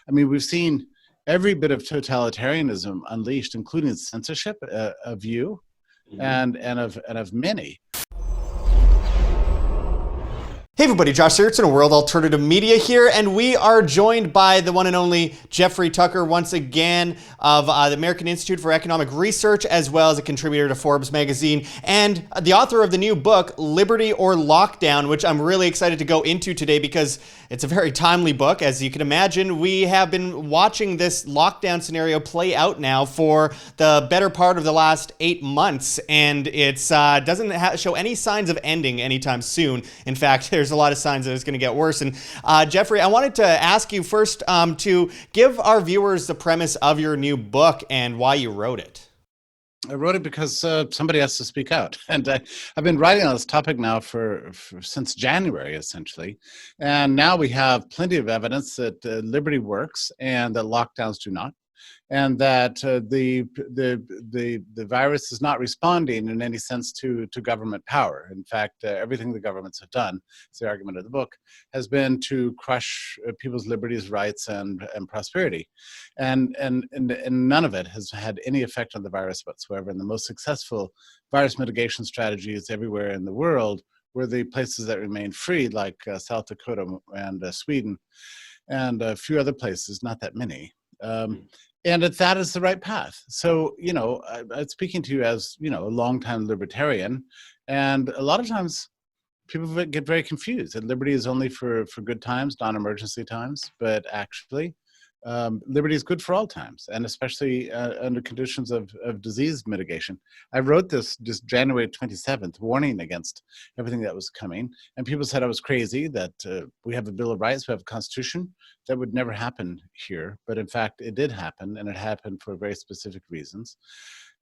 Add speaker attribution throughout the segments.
Speaker 1: I mean, we've seen every bit of totalitarianism unleashed, including censorship of you and of many.
Speaker 2: Hey everybody, Josh Sigurdson of World Alternative Media here, and we are joined by the one and only Jeffrey Tucker once again of the American Institute for Economic Research, as well as a contributor to Forbes magazine, and the author of the new book, Liberty or Lockdown, which I'm really excited to go into today because it's a very timely book. As you can imagine, we have been watching this lockdown scenario play out now for the better part of the last 8 months, and it doesn't show any signs of ending anytime soon. In fact, there's a lot of signs that it's going to get worse. And Jeffrey, I wanted to ask you first to give our viewers the premise of your new book and why you wrote it.
Speaker 1: I wrote it because somebody has to speak out, and I've been writing on this topic now since January, essentially. And now we have plenty of evidence that liberty works and that lockdowns do not, and that the virus is not responding in any sense to government power. In fact, everything the governments have done, it's the argument of the book, has been to crush people's liberties, rights, and prosperity. And none of it has had any effect on the virus whatsoever. And the most successful virus mitigation strategies everywhere in the world were the places that remained free, like South Dakota and Sweden, and a few other places, not that many. And that is the right path. So, I'm speaking to you as, a longtime libertarian, and a lot of times people get very confused that liberty is only for good times, non-emergency times, but actually liberty is good for all times, and especially under conditions of disease mitigation. I wrote this just January 27th, warning against everything that was coming, and people said I was crazy, that we have a Bill of Rights, we have a Constitution. That would never happen here, but in fact it did happen, and it happened for very specific reasons.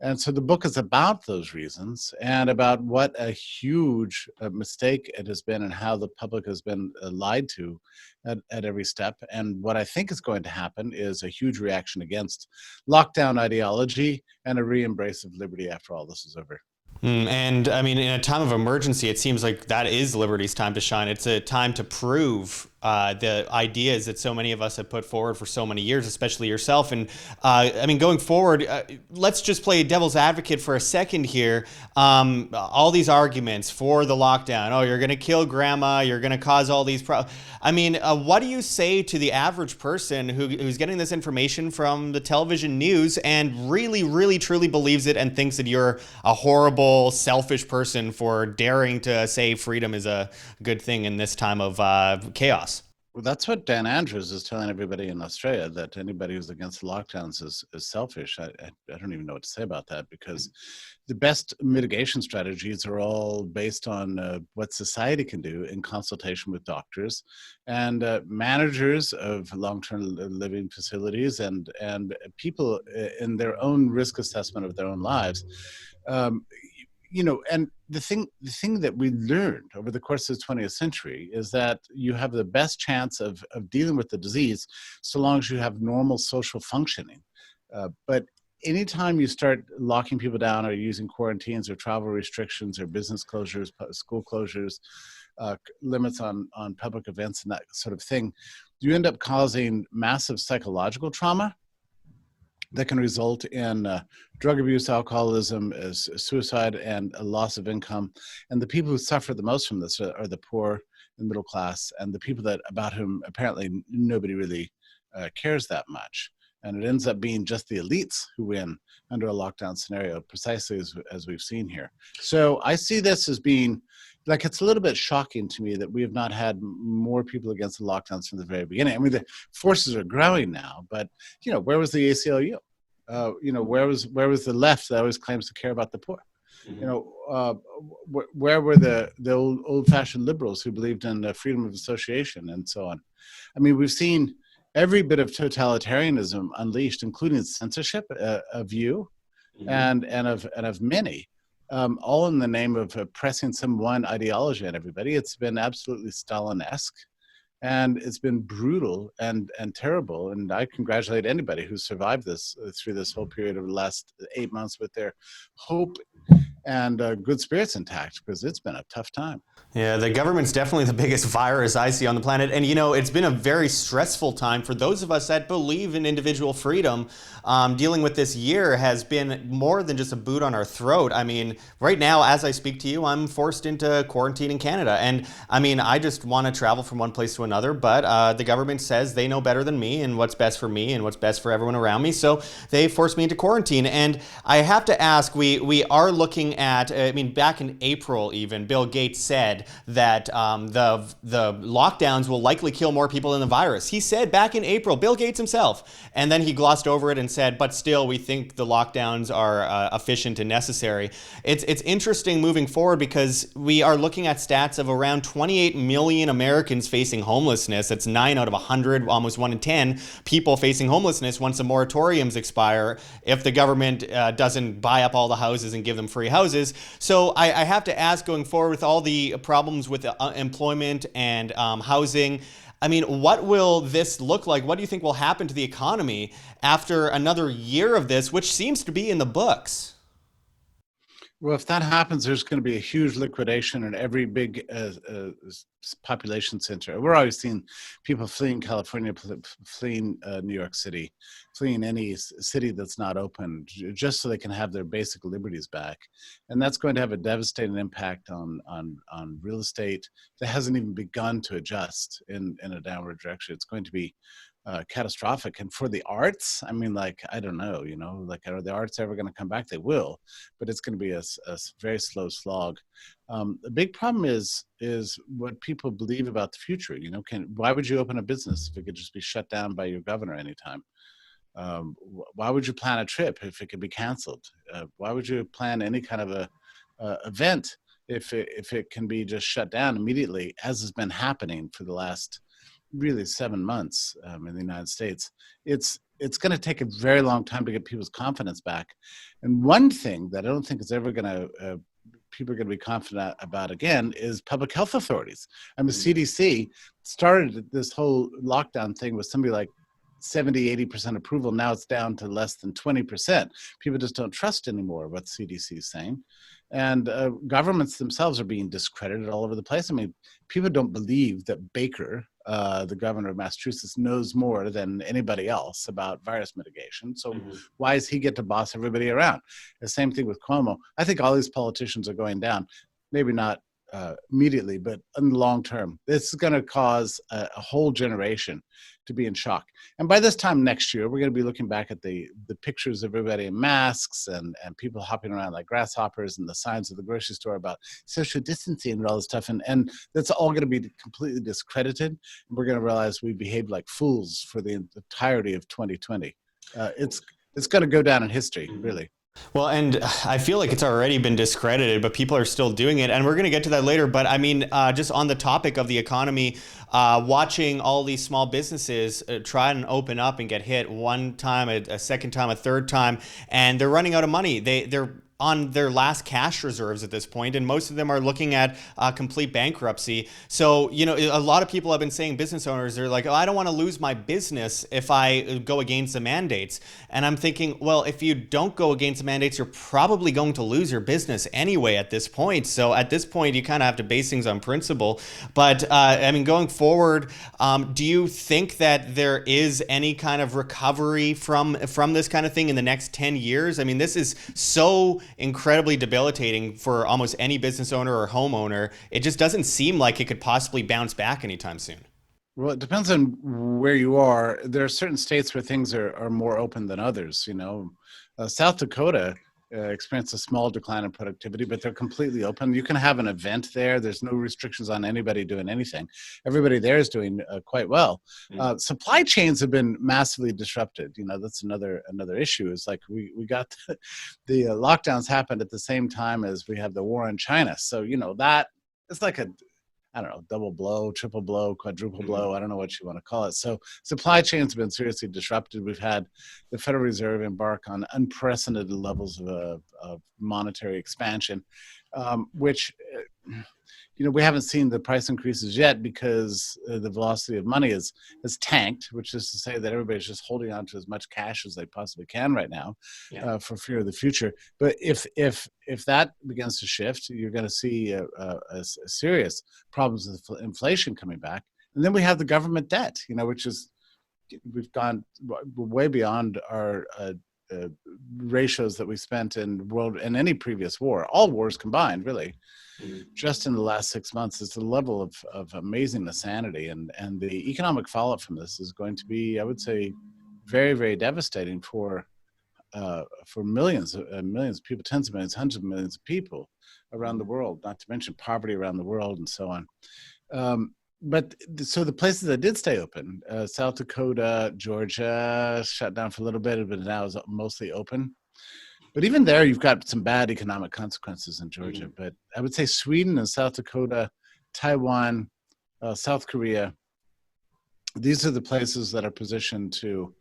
Speaker 1: And so the book is about those reasons and about what a huge mistake it has been and how the public has been lied to at every step. And what I think is going to happen is a huge reaction against lockdown ideology and a re-embrace of liberty after all this is over.
Speaker 2: And I mean, in a time of emergency, it seems like that is liberty's time to shine. It's a time to prove the ideas that so many of us have put forward for so many years, especially yourself. And I mean, going forward, let's just play devil's advocate for a second here. All these arguments for the lockdown. Oh, you're going to kill grandma. You're going to cause all these problems. I mean, what do you say to the average person who's getting this information from the television news and really, really, truly believes it and thinks that you're a horrible, selfish person for daring to say freedom is a good thing in this time of chaos?
Speaker 1: Well, that's what Dan Andrews is telling everybody in Australia, that anybody who's against the lockdowns is selfish. I don't even know what to say about that, because the best mitigation strategies are all based on what society can do in consultation with doctors and managers of long-term living facilities and people in their own risk assessment of their own lives. And the thing that we learned over the course of the 20th century is that you have the best chance of dealing with the disease so long as you have normal social functioning. But anytime you start locking people down or using quarantines or travel restrictions or business closures, school closures, limits on public events and that sort of thing, you end up causing massive psychological trauma that can result in drug abuse, alcoholism, suicide, and a loss of income. And the people who suffer the most from this are the poor and middle class, and the people about whom apparently nobody really cares that much. And it ends up being just the elites who win under a lockdown scenario, precisely as we've seen here. So I see this as being, like, it's a little bit shocking to me that we have not had more people against the lockdowns from the very beginning. I mean, the forces are growing now, but, where was the ACLU? Where was the left that always claims to care about the poor? Where were the old-fashioned liberals who believed in freedom of association and so on? I mean, we've seen every bit of totalitarianism unleashed, including censorship of you and of many. All in the name of pressing some one ideology on everybody. It's been absolutely Stalin-esque, and it's been brutal and terrible. And I congratulate anybody who survived this through this whole period of the last 8 months with their hope and good spirits intact, because it's been a tough time.
Speaker 2: Yeah, the government's definitely the biggest virus I see on the planet. And, you know, it's been a very stressful time for those of us that believe in individual freedom. Dealing with this year has been more than just a boot on our throat. I mean, right now, as I speak to you, I'm forced into quarantine in Canada. And, I mean, I just want to travel from one place to another. But the government says they know better than me and what's best for me and what's best for everyone around me. So they forced me into quarantine. And I have to ask, we are looking at, I mean, back in April even, Bill Gates said that the lockdowns will likely kill more people than the virus. He said back in April, Bill Gates himself, and then he glossed over it and said, but still, we think the lockdowns are efficient and necessary. It's interesting moving forward because we are looking at stats of around 28 million Americans facing homelessness. That's 9 out of 100, almost 1 in 10 people facing homelessness once the moratoriums expire, if the government doesn't buy up all the houses and give them free houses. So I have to ask, going forward with all the problems with employment and housing, I mean, what will this look like? What do you think will happen to the economy after another year of this, which seems to be in the books?
Speaker 1: Well, if that happens, there's going to be a huge liquidation in every big population center. We're always seeing people fleeing California, fleeing New York City, fleeing any city that's not open, just so they can have their basic liberties back. And that's going to have a devastating impact on real estate that hasn't even begun to adjust in a downward direction. It's going to be catastrophic. And for the arts, I mean, like, I don't know, you know, like, are the arts ever going to come back? They will, but it's going to be a very slow slog. The big problem is what people believe about the future. You know, why would you open a business if it could just be shut down by your governor anytime? Why would you plan a trip if it could be canceled? Why would you plan any kind of a event if it can be just shut down immediately, as has been happening for the last really 7 months in the United States? It's going to take a very long time to get people's confidence back. And one thing that I don't think is ever going to people are going to be confident about again is public health authorities. I mean, CDC started this whole lockdown thing with somebody like 70-80% approval. Now it's down to less than 20%. People just don't trust anymore what CDC is saying. And governments themselves are being discredited all over the place. I mean, people don't believe that Baker, the governor of Massachusetts, knows more than anybody else about virus mitigation. So why does he get to boss everybody around? The same thing with Cuomo. I think all these politicians are going down. Maybe not immediately, but in the long term. This is going to cause a whole generation to be in shock. And by this time next year, we're going to be looking back at the pictures of everybody in masks and people hopping around like grasshoppers, and the signs of the grocery store about social distancing and all this stuff. And that's all going to be completely discredited. And we're going to realize we behaved like fools for the entirety of 2020. It's going to go down in history, really.
Speaker 2: Well, and I feel like it's already been discredited, but people are still doing it. And we're going to get to that later. But I mean, just on the topic of the economy, watching all these small businesses try and open up and get hit one time, a second time, a third time, and they're running out of money. They're on their last cash reserves at this point, and most of them are looking at complete bankruptcy. So, you know, a lot of people have been saying, business owners, they're like, oh, I don't want to lose my business if I go against the mandates. And I'm thinking, well, if you don't go against the mandates, you're probably going to lose your business anyway at this point. So at this point, you kind of have to base things on principle. But I mean, going forward, do you think that there is any kind of recovery from this kind of thing in the next 10 years? I mean, this is so incredibly debilitating for almost any business owner or homeowner. It just doesn't seem like it could possibly bounce back anytime soon.
Speaker 1: Well, it depends on where you are. There are certain states where things are more open than others. You know, South Dakota experienced a small decline in productivity, but they're completely open. You can have an event there. There's no restrictions on anybody doing anything. Everybody there is doing quite well. Supply chains have been massively disrupted. You know, that's another issue. Is like we got the lockdowns happened at the same time as we have the war in China. So, you know, that it's like I don't know, double blow, triple blow, quadruple blow. I don't know what you want to call it. So supply chains have been seriously disrupted. We've had the Federal Reserve embark on unprecedented levels of monetary expansion. which we haven't seen the price increases yet because the velocity of money has tanked, which is to say that everybody's just holding on to as much cash as they possibly can right now, for fear of the future. But if that begins to shift, you're going to see a serious problems with inflation coming back. And then we have the government debt, which is, we've gone way beyond our ratios that we spent in any previous war, all wars combined, really. Just in the last 6 months, is the level of amazing insanity, and the economic fallout from this is going to be, I would say, very, very devastating for millions of people, tens of millions, hundreds of millions of people around the world, not to mention poverty around the world and so on. But so the places that did stay open, South Dakota, Georgia, shut down for a little bit, but now is mostly open. But even there, you've got some bad economic consequences in Georgia. But I would say Sweden and South Dakota, Taiwan, South Korea, these are the places that are positioned to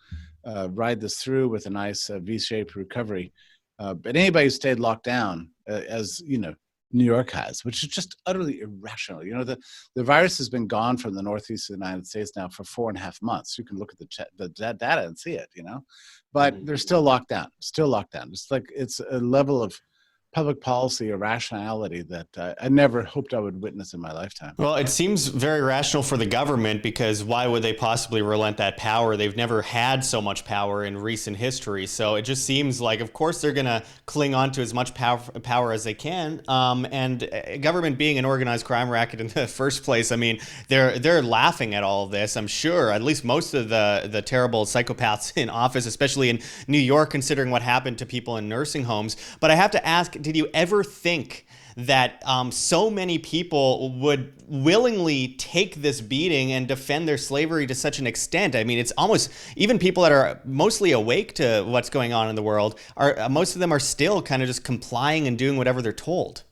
Speaker 1: ride this through with a nice V-shaped recovery. But anybody who stayed locked down, as New York has, which is just utterly irrational. The virus has been gone from the northeast of the United States now for 4.5 months. You can look at the data and see it, but they're still locked down. It's like it's a level of public policy irrationality that I never hoped I would witness in my lifetime.
Speaker 2: Well, it seems very rational for the government, because why would they possibly relent that power? They've never had so much power in recent history. So it just seems like, of course, they're going to cling on to as much power as they can. And government being an organized crime racket in the first place, I mean, they're laughing at all of this, I'm sure. At least most of the terrible psychopaths in office, especially in New York, considering what happened to people in nursing homes. But I have to ask, did you ever think that so many people would willingly take this beating and defend their slavery to such an extent? I mean, it's almost, even people that are mostly awake to what's going on in the world, most of them are still kind of just complying and doing whatever they're told.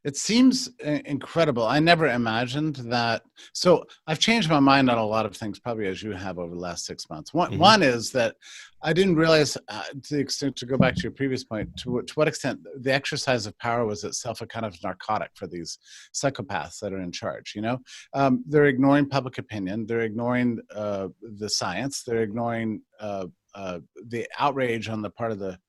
Speaker 1: It seems incredible. I never imagined that. So I've changed my mind on a lot of things, probably as you have over the last 6 months. One is that I didn't realize, to the extent, to go back to your previous point, to what extent the exercise of power was itself a kind of narcotic for these psychopaths that are in charge. They're ignoring public opinion. They're ignoring the science. They're ignoring the outrage on the part of the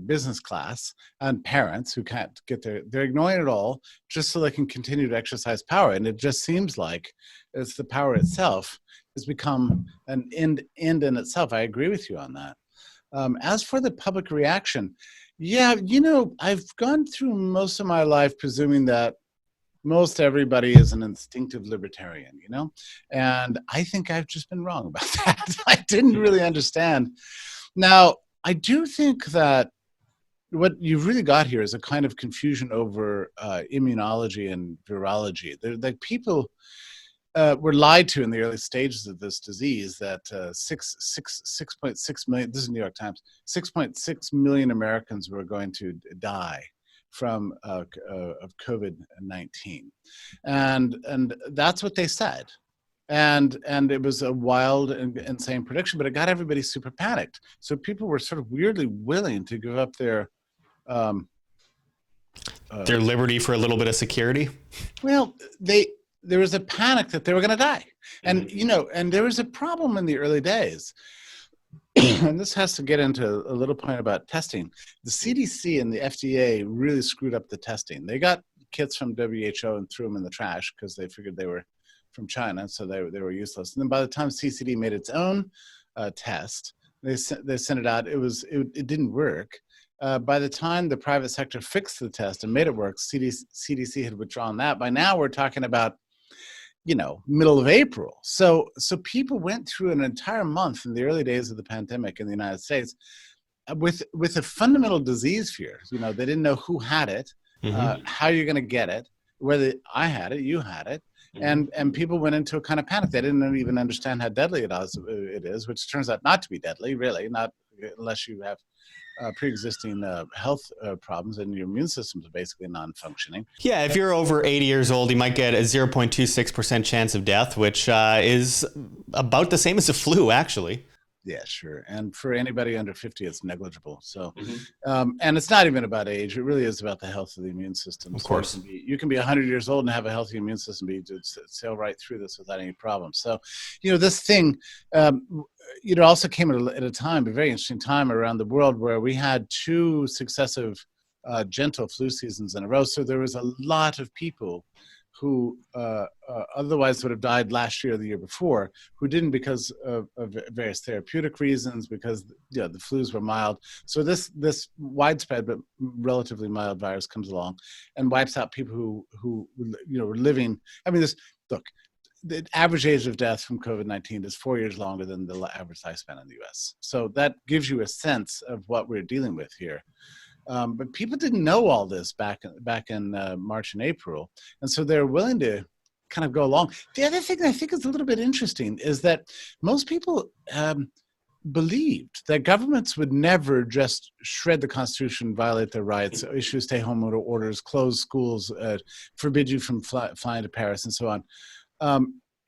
Speaker 1: business class and parents who can't get they're ignoring it all just so they can continue to exercise power. And it just seems like it's the power itself has become an end in itself. I agree with you on that. As for the public reaction, I've gone through most of my life presuming that most everybody is an instinctive libertarian, and I think I've just been wrong about that. I didn't really understand. Now, I do think that what you've really got here is a kind of confusion over immunology and virology. Like people were lied to in the early stages of this disease that 6.6 million, this is New York Times, 6.6 million Americans were going to die from of COVID-19. And that's what they said. And it was a wild and insane prediction, but it got everybody super panicked. So people were sort of weirdly willing to give up their
Speaker 2: liberty for a little bit of security.
Speaker 1: Well, there was a panic that they were going to die, and and there was a problem in the early days. And this has to get into a little point about testing. The CDC and the FDA really screwed up the testing. They got kits from WHO and threw them in the trash because they figured they were from China, so they were useless. And then by the time CCD made its own test, they sent it out. It didn't work. By the time the private sector fixed the test and made it work, CDC had withdrawn that. By now, we're talking about middle of April. So people went through an entire month in the early days of the pandemic in the United States with a fundamental disease fear. They didn't know who had it, how you're going to get it, whether I had it, you had it. And people went into a kind of panic. They didn't even understand how deadly it is, which turns out not to be deadly, really, not unless you have pre-existing health problems and your immune system is basically non-functioning.
Speaker 2: Yeah, if you're over 80 years old, you might get a 0.26% chance of death, which is about the same as the flu, actually.
Speaker 1: Yeah, sure. And for anybody under 50, it's negligible. So,
Speaker 2: Mm-hmm.
Speaker 1: and it's not even about age. It really is about the health of the immune system.
Speaker 2: Of
Speaker 1: So
Speaker 2: course.
Speaker 1: you can be 100 years old and have a healthy immune system, be sail right through this without any problem. So, this thing, also came at a time, a very interesting time around the world where we had two successive gentle flu seasons in a row. So there was a lot of people who otherwise would have died last year or the year before, who didn't because of various therapeutic reasons, because the flus were mild. So this widespread but relatively mild virus comes along and wipes out people who were living. I mean, the average age of death from COVID-19 is 4 years longer than the average lifespan in the US. So that gives you a sense of what we're dealing with here. But people didn't know all this back in March and April, and so they're willing to kind of go along. The other thing I think is a little bit interesting is that most people believed that governments would never just shred the Constitution, violate their rights, issue stay-home orders, close schools, forbid you from flying to Paris, and so on.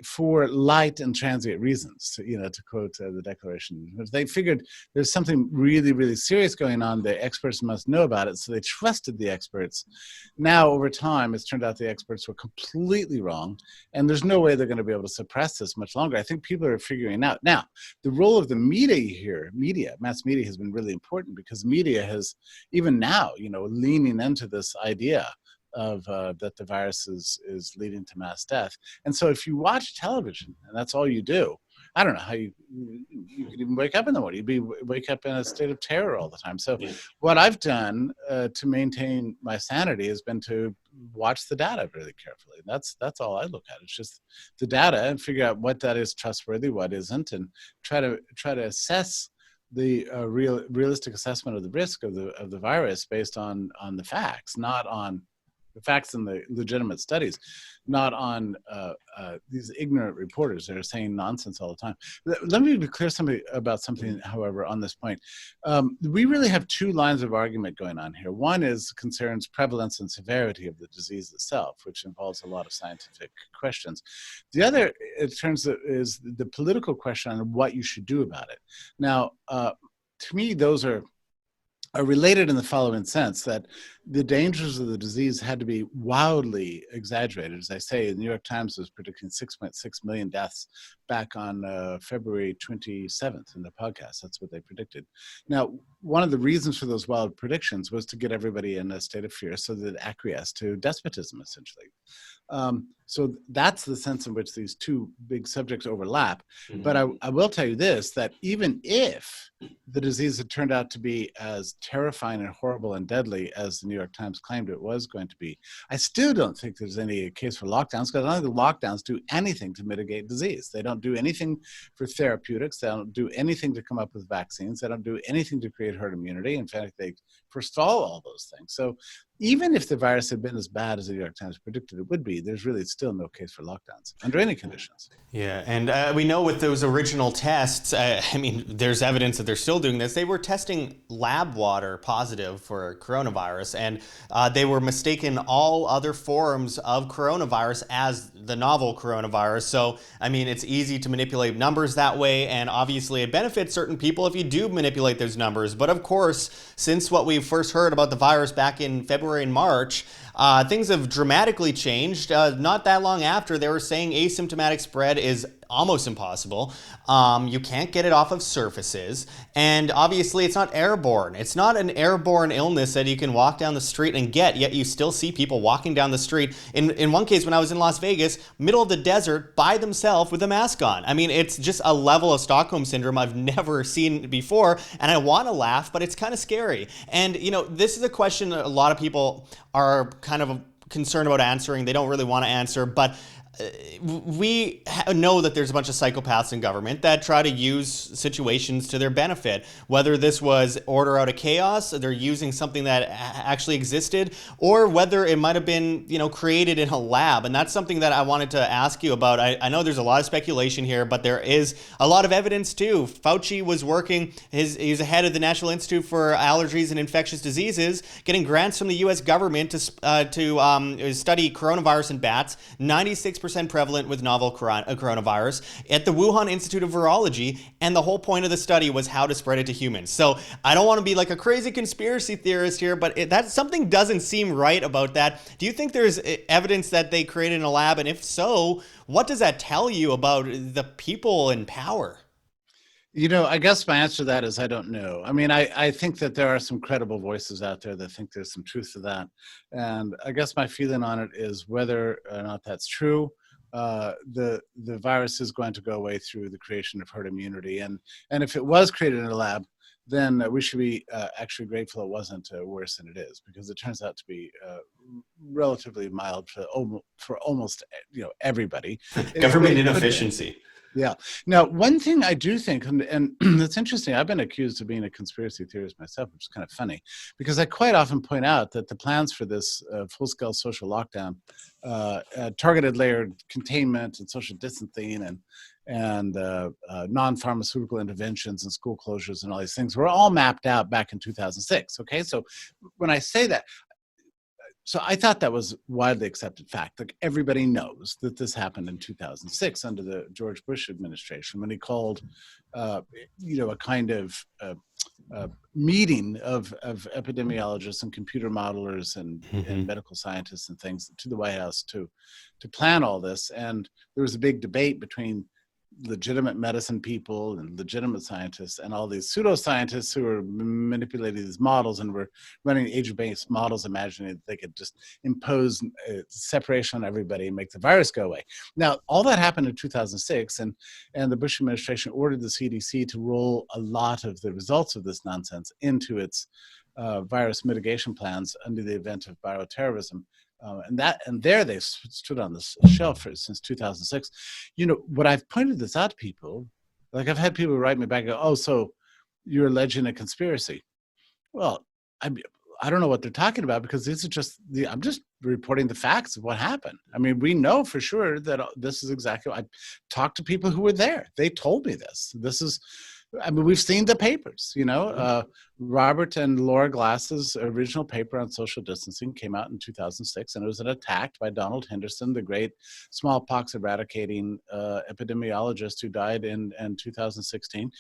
Speaker 1: For light and transient reasons, to quote the Declaration. They figured there's something really, really serious going on. The experts must know about it, so they trusted the experts. Now, over time, it's turned out the experts were completely wrong, and there's no way they're going to be able to suppress this much longer. I think people are figuring out. Now, the role of the media here, mass media has been really important, because media has, even now, leaning into this idea of that the virus is leading to mass death. And so if you watch television and that's all you do, I don't know how you could even wake up in the morning. You'd wake up in a state of terror all the time. So what I've done to maintain my sanity has been to watch the data really carefully. That's all I look at. It's just the data and figure out what that is trustworthy, what isn't, and try to assess the realistic assessment of the risk of the virus based on the facts, not on the facts and the legitimate studies, not on these ignorant reporters that are saying nonsense all the time. Let me be clear about something, however, on this point. We really have two lines of argument going on here. One concerns prevalence and severity of the disease itself, which involves a lot of scientific questions. The other, is the political question on what you should do about it. Now, to me, those are related in the following sense, that the dangers of the disease had to be wildly exaggerated. As I say, the New York Times was predicting 6.6 million deaths back on February 27th in the podcast. That's what they predicted. Now, one of the reasons for those wild predictions was to get everybody in a state of fear so that it acquiesced to despotism, essentially. So that's the sense in which these two big subjects overlap. Mm-hmm. But I will tell you this, that even if the disease had turned out to be as terrifying and horrible and deadly as the New York Times claimed it was going to be, I still don't think there's any case for lockdowns, because I don't think the lockdowns do anything to mitigate disease. They don't do anything for therapeutics. They don't do anything to come up with vaccines. They don't do anything to create herd immunity. In fact, they forestall all those things. So even if the virus had been as bad as the New York Times predicted it would be, there's really still no case for lockdowns under any conditions.
Speaker 2: Yeah, and we know with those original tests, there's evidence that they're still doing this. They were testing lab water positive for coronavirus, and they were mistaken all other forms of coronavirus as the novel coronavirus. So, it's easy to manipulate numbers that way, and obviously it benefits certain people if you do manipulate those numbers. But of course, since what we first heard about the virus back in February and March, things have dramatically changed. Not that long after, they were saying asymptomatic spread is almost impossible. You can't get it off of surfaces. And obviously, it's not airborne. It's not an airborne illness that you can walk down the street and get, yet you still see people walking down the street. In one case, when I was in Las Vegas, middle of the desert, by themselves with a mask on. It's just a level of Stockholm Syndrome I've never seen before. And I want to laugh, but it's kind of scary. And, this is a question a lot of people are kind of concerned about answering. They don't really want to answer, but we know that there's a bunch of psychopaths in government that try to use situations to their benefit. Whether this was order out of chaos, they're using something that actually existed, or whether it might have been, created in a lab. And that's something that I wanted to ask you about. I know there's a lot of speculation here, but there is a lot of evidence too. Fauci was working, he's the head of the National Institute for Allergies and Infectious Diseases, getting grants from the US government to study coronavirus in bats. 96% 6% prevalent with novel coronavirus at the Wuhan Institute of Virology, and the whole point of the study was how to spread it to humans. So I don't want to be like a crazy conspiracy theorist here, but that something doesn't seem right about that. Do you think there's evidence that they created in a lab? And if so, what does that tell you about the people in power?
Speaker 1: I guess my answer to that is I don't know. I mean, I think that there are some credible voices out there that think there's some truth to that. And I guess my feeling on it is whether or not that's true, the virus is going to go away through the creation of herd immunity. And if it was created in a lab, then we should be actually grateful it wasn't worse than it is, because it turns out to be relatively mild for almost everybody.
Speaker 2: Government inefficiency.
Speaker 1: Yeah. Now, one thing I do think, and it's interesting, I've been accused of being a conspiracy theorist myself, which is kind of funny, because I quite often point out that the plans for this full-scale social lockdown, targeted layered containment and social distancing and non-pharmaceutical interventions and school closures and all these things were all mapped out back in 2006. Okay, so when I say that, so I thought that was widely accepted fact. Like, everybody knows that this happened in 2006 under the George Bush administration, when he called, a kind of meeting of epidemiologists and computer modelers and medical scientists and things to the White House to plan all this. And there was a big debate between legitimate medicine people and legitimate scientists and all these pseudoscientists who were manipulating these models and were running age-based models, imagining that they could just impose separation on everybody and make the virus go away. Now, all that happened in 2006, and the Bush administration ordered the CDC to roll a lot of the results of this nonsense into its virus mitigation plans under the event of bioterrorism. And there they stood on this shelf since 2006. What I've pointed this out to people, like I've had people write me back and go, "Oh, so you're alleging a conspiracy?" Well, I don't know what they're talking about, because these are just I'm just reporting the facts of what happened. I mean, we know for sure that this is exactly. I talked to people who were there. They told me this. We've seen the papers, Robert and Laura Glass's original paper on social distancing came out in 2006, and it was an attack by Donald Henderson, the great smallpox eradicating epidemiologist who died in 2016.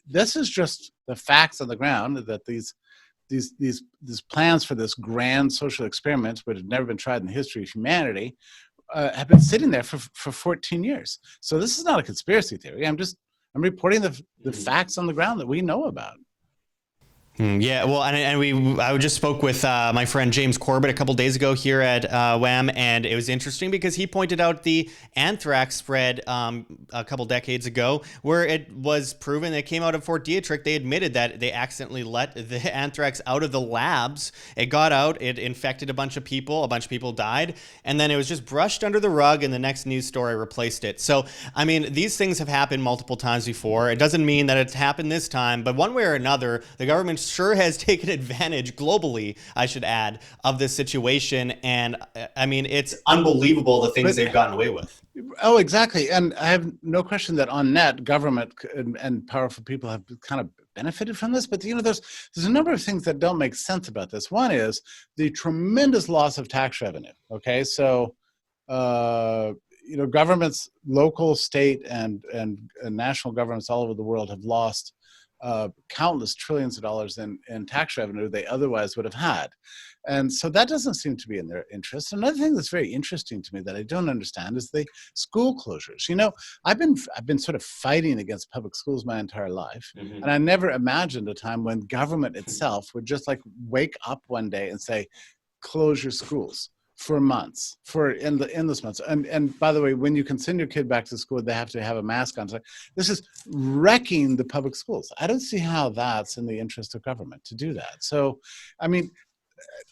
Speaker 1: This is just the facts on the ground, that these plans for this grand social experiment, which had never been tried in the history of humanity, have been sitting there for 14 years. So this is not a conspiracy theory. I'm reporting the facts on the ground that we know about.
Speaker 2: Yeah, well, I just spoke with my friend James Corbett a couple days ago here at WAM, and it was interesting because he pointed out the anthrax spread a couple decades ago, where it was proven, it came out of Fort Detrick. They admitted that they accidentally let the anthrax out of the labs. It got out, it infected a bunch of people died, and then it was just brushed under the rug, and the next news story replaced it. So, I mean, these things have happened multiple times before. It doesn't mean that it's happened this time, but one way or another, the government sure has taken advantage globally, I should add, of this situation. And I mean, it's unbelievable the things they've gotten away with.
Speaker 1: Oh, exactly. And I have no question that on net, government and powerful people have kind of benefited from this. But, there's a number of things that don't make sense about this. One is the tremendous loss of tax revenue. Okay, so governments, local, state, and national governments all over the world have lost countless trillions of dollars in tax revenue they otherwise would have had. And so that doesn't seem to be in their interest. Another thing that's very interesting to me that I don't understand is the school closures. I've been sort of fighting against public schools my entire life. And I never imagined a time when government itself would just like wake up one day and say, close your schools for months, for endless months. And by the way, when you can send your kid back to school, they have to have a mask on. So this is wrecking the public schools. I don't see how that's in the interest of government to do that. So, I mean,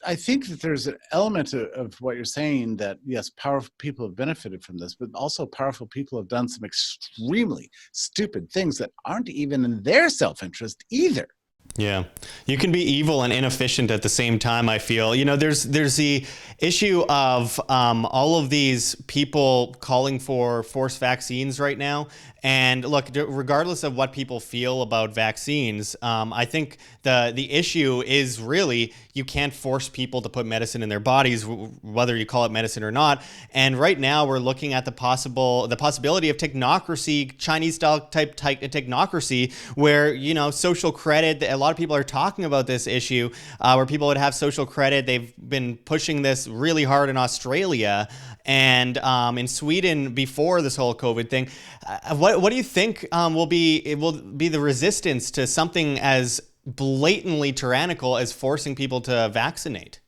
Speaker 1: I think that there's an element of what you're saying, that yes, powerful people have benefited from this, but also powerful people have done some extremely stupid things that aren't even in their self-interest either.
Speaker 2: Yeah, you can be evil and inefficient at the same time. I feel, you know, there's the issue of all of these people calling for forced vaccines right now. And look, regardless of what people feel about vaccines, I think the issue is really you can't force people to put medicine in their bodies, whether you call it medicine or not. And right now we're looking at the possibility of technocracy, Chinese style type technocracy, where, you know, social credit. A lot of people are talking about this issue where people would have social credit. They've been pushing this really hard in Australia and in Sweden before this whole COVID thing. What do you think will be the resistance to something as blatantly tyrannical as forcing people to vaccinate?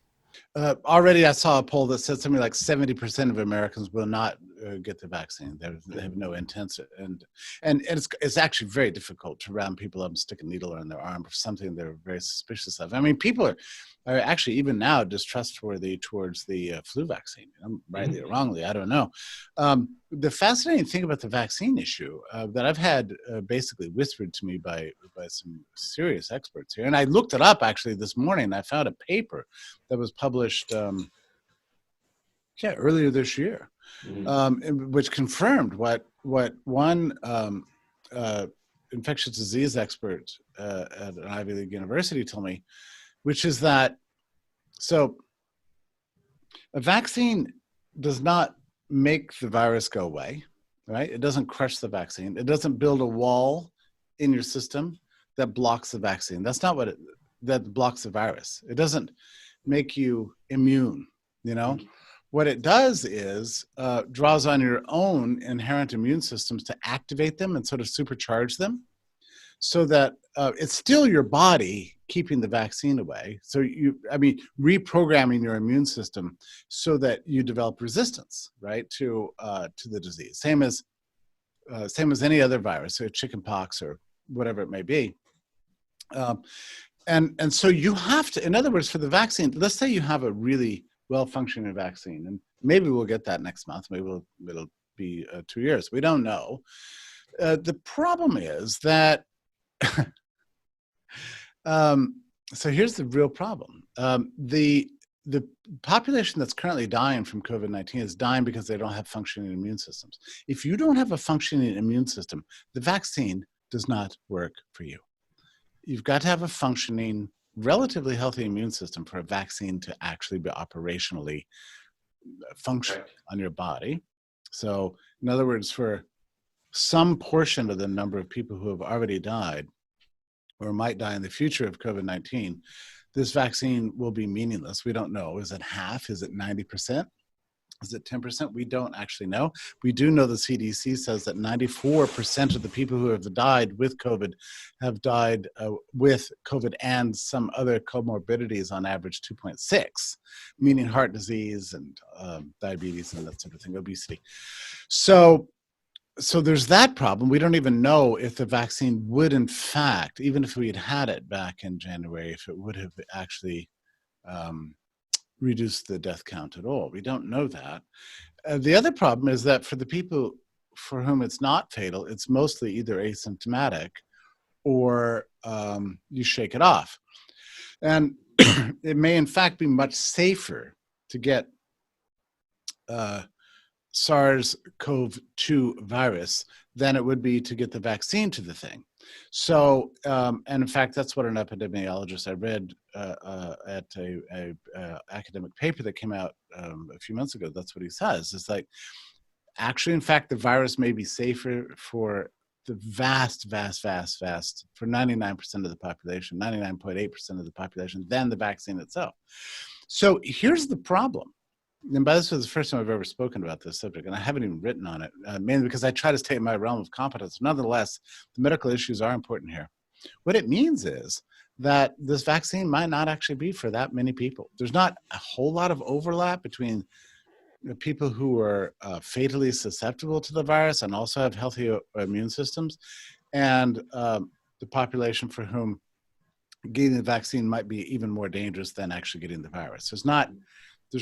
Speaker 1: Already, I saw a poll that said something like 70% of Americans will not get the vaccine. They have no intent, and it's actually very difficult to round people up and stick a needle in their arm for something they're very suspicious of. I mean, people are actually even now distrustworthy towards the flu vaccine, rightly or wrongly, I don't know. The fascinating thing about the vaccine issue that I've had basically whispered to me by some serious experts here, and I looked it up actually this morning. I found a paper that was published earlier this year, which confirmed what one infectious disease expert at an Ivy League university told me, which is that so a vaccine does not make the virus go away, right? It doesn't crush the vaccine. It doesn't build a wall in your system that blocks the vaccine. That's not that blocks the virus. It doesn't make you immune, you know? What it does is draws on your own inherent immune systems to activate them and sort of supercharge them so that it's still your body keeping the vaccine away. So reprogramming your immune system so that you develop resistance, right, to the disease. Same as any other virus, so chicken pox or whatever it may be. And so you have to, in other words, for the vaccine, let's say you have a really well-functioning vaccine, and maybe we'll get that next month. Maybe it'll be 2 years. We don't know. The problem is that, so here's the real problem. The population that's currently dying from COVID-19 is dying because they don't have functioning immune systems. If you don't have a functioning immune system, the vaccine does not work for you. You've got to have a functioning, relatively healthy immune system for a vaccine to actually be operationally function on your body. So in other words, for some portion of the number of people who have already died or might die in the future of COVID-19, this vaccine will be meaningless. We don't know. Is it half? Is it 90%? Is it 10%? We don't actually know. We do know the CDC says that 94% of the people who have died with COVID have died with COVID and some other comorbidities, on average 2.6, meaning heart disease and diabetes and that sort of thing, obesity. So there's that problem. We don't even know if the vaccine would, in fact, even if we had it back in January, if it would have actually reduce the death count at all. We don't know that. The other problem is that for the people for whom it's not fatal, it's mostly either asymptomatic or you shake it off. And it may in fact be much safer to get SARS-CoV-2 virus than it would be to get the vaccine to the thing. So, and in fact, that's what an epidemiologist I read at a academic paper that came out a few months ago, that's what he says. It's like, actually, in fact, the virus may be safer for the vast, for 99% of the population, 99.8% of the population than the vaccine itself. So here's the problem. And this was the first time I've ever spoken about this subject, and I haven't even written on it, mainly because I try to stay in my realm of competence. Nonetheless, the medical issues are important here. What it means is that this vaccine might not actually be for that many people. There's not a whole lot of overlap between the people who are fatally susceptible to the virus and also have healthy immune systems, and the population for whom getting the vaccine might be even more dangerous than actually getting the virus. There's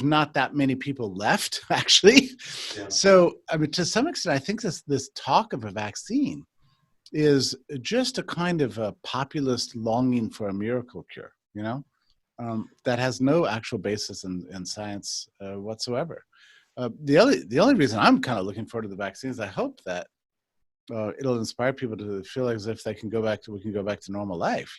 Speaker 1: not that many people left, actually. Yeah. So, I mean, to some extent, I think this talk of a vaccine is just a kind of a populist longing for a miracle cure, that has no actual basis in science whatsoever. The only reason I'm kind of looking forward to the vaccine is I hope that it'll inspire people to feel as if we can go back to normal life,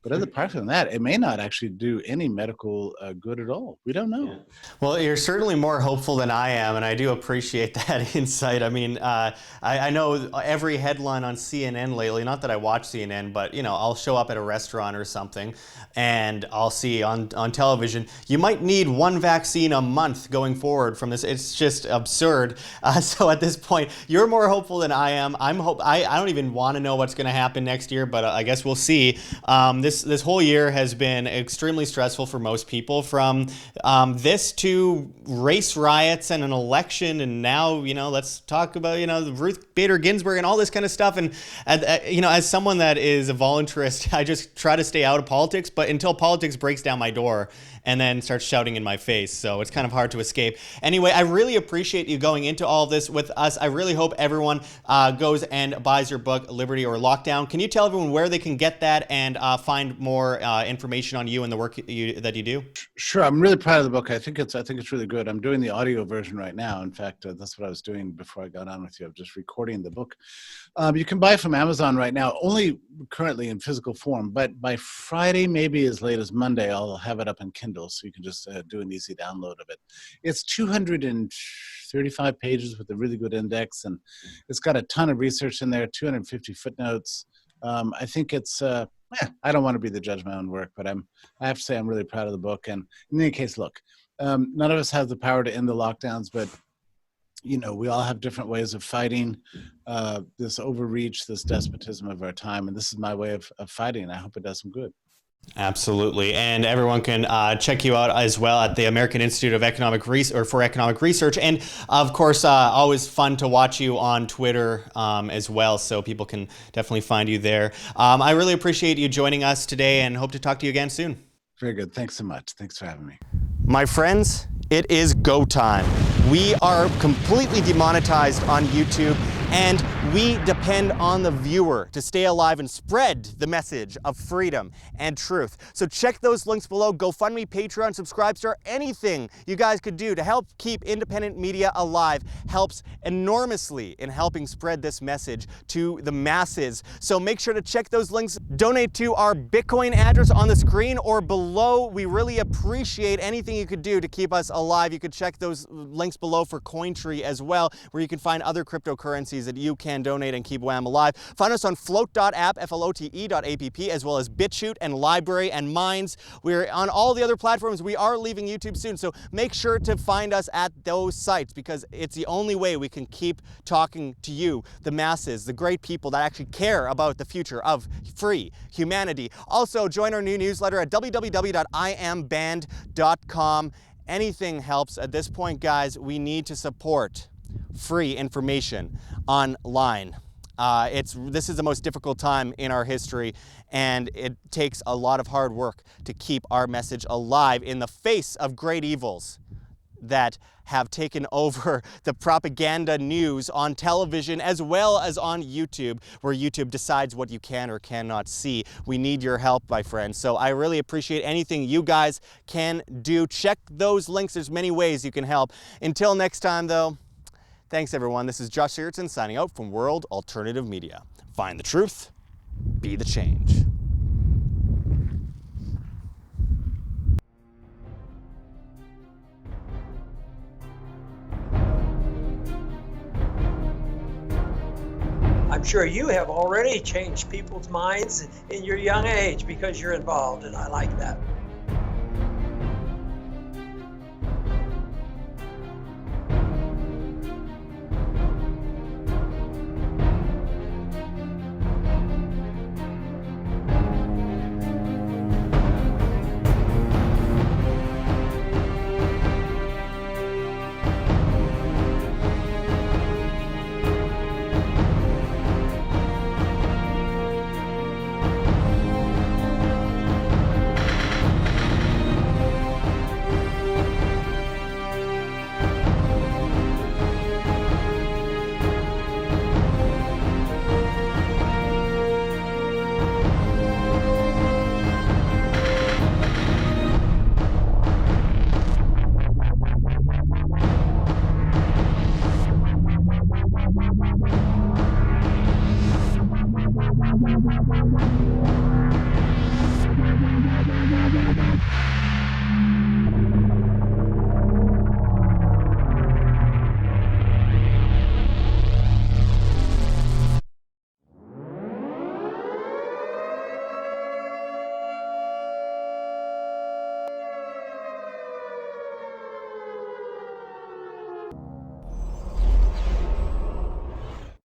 Speaker 1: But apart from that, it may not actually do any medical good at all. We don't know.
Speaker 2: Yeah. Well, you're certainly more hopeful than I am, and I do appreciate that insight. I mean, I know every headline on CNN lately, not that I watch CNN, but, I'll show up at a restaurant or something, and I'll see on television, you might need one vaccine a month going forward from this. It's just absurd. So at this point, you're more hopeful than I am. I don't even want to know what's going to happen next year, but I guess we'll see. This whole year has been extremely stressful for most people, from this to race riots and an election, and now let's talk about Ruth Bader Ginsburg and all this kind of stuff. And as someone that is a voluntarist, I just try to stay out of politics, but until politics breaks down my door and then starts shouting in my face, so it's kind of hard to escape. Anyway, I really appreciate you going into all of this with us. I really hope everyone goes and buys your book, Liberty or Lockdown. Can you tell everyone where they can get that and find more information on you and the work that you do?
Speaker 1: Sure, I'm really proud of the book. I think it's really good. I'm doing the audio version right now. In fact, that's what I was doing before I got on with you. I'm just recording the book. You can buy it from Amazon right now, only currently in physical form, but by Friday, maybe as late as Monday, I'll have it up in Kindle, so you can just do an easy download of it. It's 235 pages with a really good index, and it's got a ton of research in there, 250 footnotes. I think it's, I don't want to be the judge of my own work, but I have to say I'm really proud of the book. And in any case, look, none of us have the power to end the lockdowns, but we all have different ways of fighting this overreach, this despotism of our time. And this is my way of fighting, and I hope it does some good.
Speaker 2: Absolutely. And everyone can check you out as well at the American Institute of Economic Research. And of course, always fun to watch you on Twitter as well. So people can definitely find you there. I really appreciate you joining us today and hope to talk to you again soon.
Speaker 1: Very good. Thanks so much. Thanks for having me.
Speaker 2: My friends, it is go time. We are completely demonetized on YouTube, and we depend on the viewer to stay alive and spread the message of freedom and truth. So check those links below. GoFundMe, Patreon, Subscribestar, anything you guys could do to help keep independent media alive helps enormously in helping spread this message to the masses. So make sure to check those links. Donate to our Bitcoin address on the screen or below. We really appreciate anything you could do to keep us alive. You could check those links below for Cointree as well, where you can find other cryptocurrencies that you can donate and keep WAM alive. Find us on flote.app, flote.app, as well as BitChute and LBRY and Minds. We're on all the other platforms. We are leaving YouTube soon, so make sure to find us at those sites, because it's the only way we can keep talking to you, the masses, the great people that actually care about the future of free humanity. Also, join our new newsletter at www.iamband.com. Anything helps at this point, guys. We need to support free information online. This is the most difficult time in our history, and it takes a lot of hard work to keep our message alive in the face of great evils that have taken over the propaganda news on television as well as on YouTube, where YouTube decides what you can or cannot see. We need your help, my friends. So I really appreciate anything you guys can do. Check those links. There's many ways you can help. Until next time, though, thanks, everyone. This is Josh Sigurdson signing out from World Alternative Media. Find the truth, be the change.
Speaker 3: I'm sure you have already changed people's minds in your young age because you're involved, and I like that.